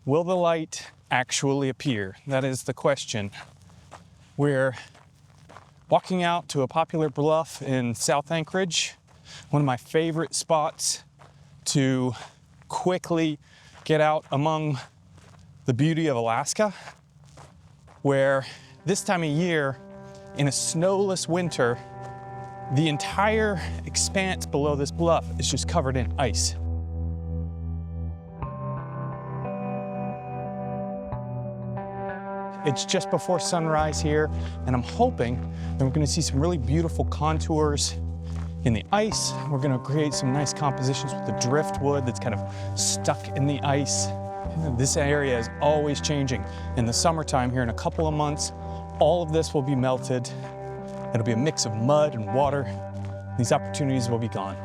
Will the light actually appear? That is the question. We're walking out to a popular bluff in South Anchorage, one of my favorite spots to quickly get out among the beauty of Alaska, where this time of year, in a snowless winter, the entire expanse below this bluff is just covered in ice. It's just before sunrise here, and I'm hoping that we're gonna see some really beautiful contours in the ice. We're gonna create some nice compositions with the driftwood that's kind of stuck in the ice. This area is always changing. In the summertime here in a couple of months, all of this will be melted. It'll be a mix of mud and water. These opportunities will be gone.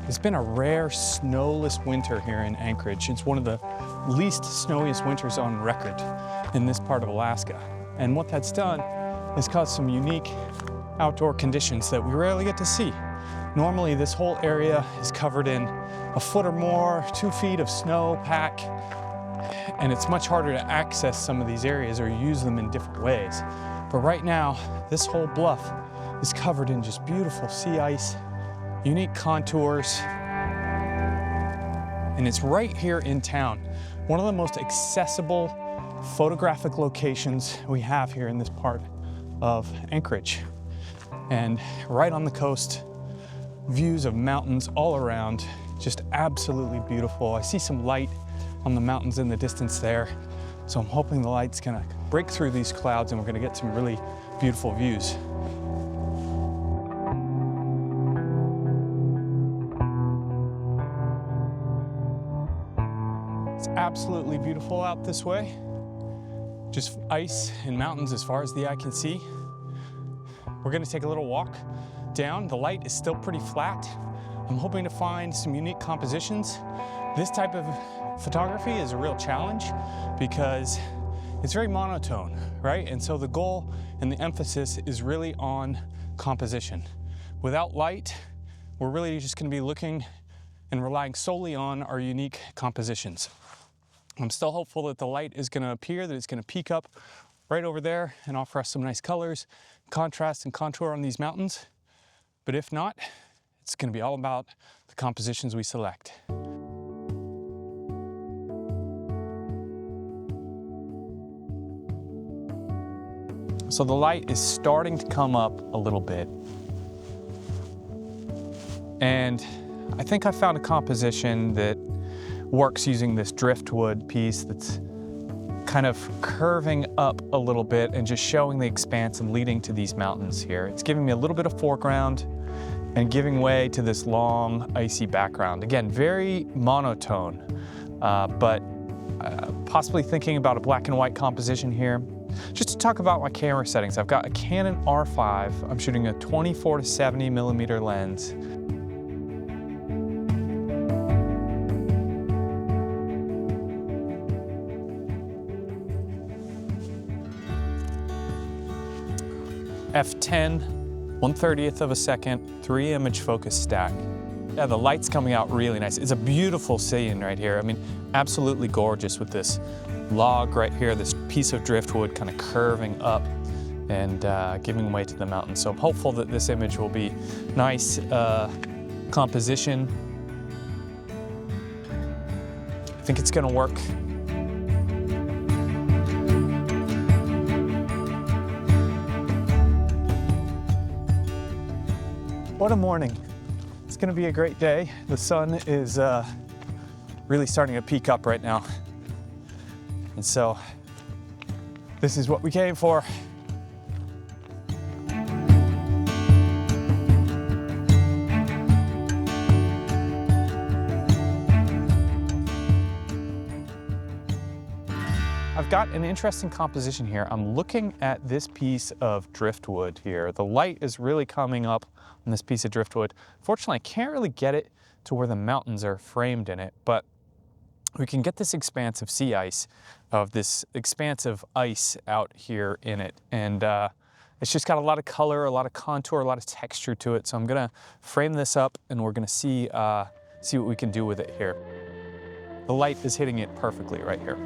It's been a rare snowless winter here in Anchorage. It's one of the least snowiest winters on record in this part of Alaska. And what that's done is caused some unique outdoor conditions that we rarely get to see. Normally this whole area is covered in a foot or more, 2 feet of snow pack, and it's much harder to access some of these areas or use them in different ways. But right now, this whole bluff is covered in just beautiful sea ice, unique contours, and it's right here in town. One of the most accessible photographic locations we have here in this part of Anchorage. And right on the coast, views of mountains all around, just absolutely beautiful. I see some light on the mountains in the distance there. So I'm hoping the light's gonna break through these clouds and we're gonna get some really beautiful views. It's absolutely beautiful out this way. Just ice and mountains as far as the eye can see. We're gonna take a little walk down. The light is still pretty flat. I'm hoping to find some unique compositions. This type of photography is a real challenge because it's very monotone, right? And so the goal and the emphasis is really on composition. Without light, we're really just gonna be looking and relying solely on our unique compositions. I'm still hopeful that the light is gonna appear, that it's gonna peak up right over there and offer us some nice colors, contrast and contour on these mountains. But if not, it's gonna be all about the compositions we select. So the light is starting to come up a little bit. And I think I found a composition that works using this driftwood piece that's kind of curving up a little bit and just showing the expanse and leading to these mountains here. It's giving me a little bit of foreground and giving way to this long, icy background. Again, very monotone, but possibly thinking about a black and white composition here. Just to talk about my camera settings, I've got a Canon R5. I'm shooting a 24 to 70 millimeter lens. F10, 1/30th of a second, 3 image focus stack. Yeah, the light's coming out really nice. It's a beautiful scene right here. I mean, absolutely gorgeous with this log right here, this piece of driftwood kind of curving up and giving way to the mountain. So I'm hopeful that this image will be nice composition. I think it's gonna work. What a morning. It's gonna be a great day. The sun is really starting to peak up right now. And so this is what we came for. I've got an interesting composition here. I'm looking at this piece of driftwood here. The light is really coming up on this piece of driftwood. Fortunately, I can't really get it to where the mountains are framed in it, but we can get this expanse of sea ice, of this expanse of ice out here in it. And it's just got a lot of color, a lot of contour, a lot of texture to it. So I'm gonna frame this up and we're gonna see what we can do with it here. The light is hitting it perfectly right here.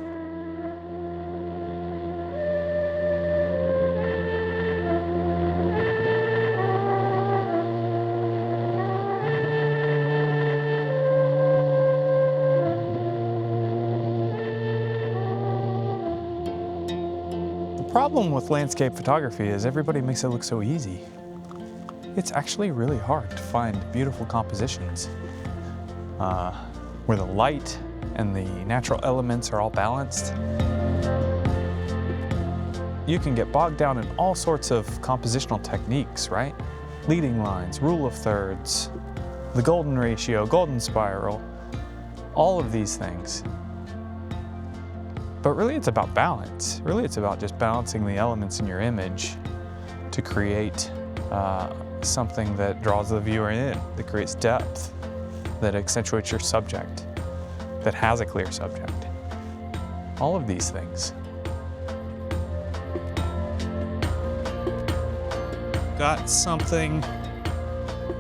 The problem with landscape photography is everybody makes it look so easy. It's actually really hard to find beautiful compositions where the light and the natural elements are all balanced. You can get bogged down in all sorts of compositional techniques, right? Leading lines, rule of thirds, the golden ratio, golden spiral, all of these things. But really it's about balance. Really it's about just balancing the elements in your image to create something that draws the viewer in, that creates depth, that accentuates your subject, that has a clear subject. All of these things. Got something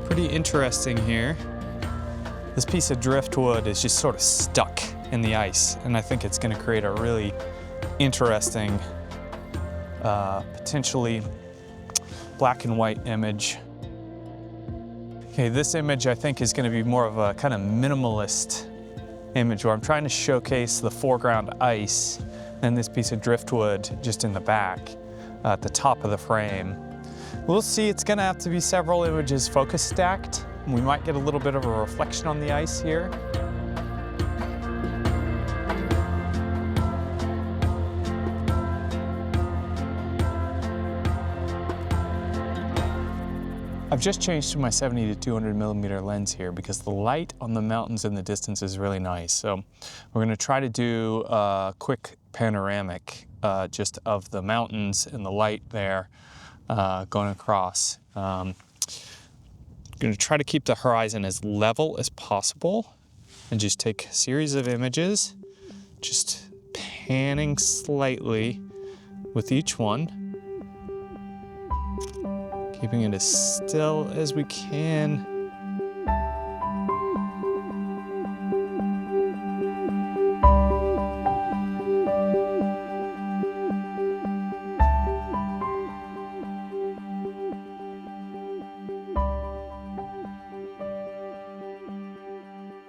pretty interesting here. This piece of driftwood is just sort of stuck in the ice, and I think it's going to create a really interesting, potentially black and white image. Okay, this image I think is going to be more of a kind of minimalist image where I'm trying to showcase the foreground ice and this piece of driftwood just in the back at the top of the frame. We'll see, it's going to have to be several images focus stacked. We might get a little bit of a reflection on the ice here. I've just changed to my 70 to 200 millimeter lens here because the light on the mountains in the distance is really nice. So we're gonna try to do a quick panoramic just of the mountains and the light there going across. I'm gonna try to keep the horizon as level as possible and just take a series of images, just panning slightly with each one. Keeping it as still as we can.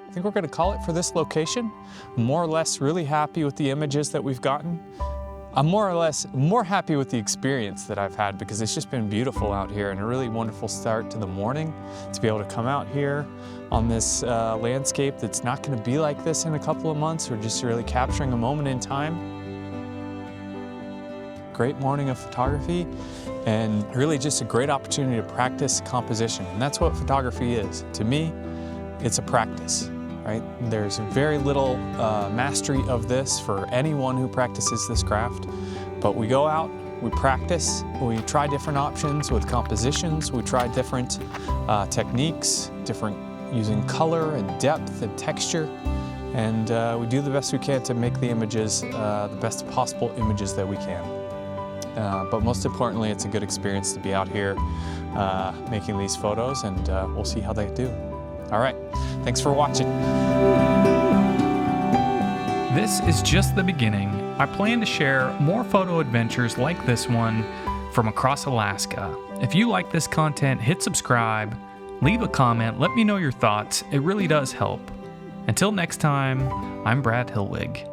I think we're going to call it for this location. More or less really happy with the images that we've gotten. I'm more or less more happy with the experience that I've had because it's just been beautiful out here and a really wonderful start to the morning to be able to come out here on this landscape that's not going to be like this in a couple of months. We're just really capturing a moment in time. Great morning of photography and really just a great opportunity to practice composition. And that's what photography is. To me, it's a practice. Right? There's very little mastery of this for anyone who practices this craft, but we go out, we practice, we try different options with compositions, we try different techniques, using color and depth and texture, and we do the best we can to make the images the best possible images that we can. But most importantly, it's a good experience to be out here making these photos, and we'll see how they do. All right, thanks for watching. This is just the beginning. I plan to share more photo adventures like this one from across Alaska. If you like this content, hit subscribe, leave a comment, let me know your thoughts. It really does help. Until next time, I'm Brad Hillwig.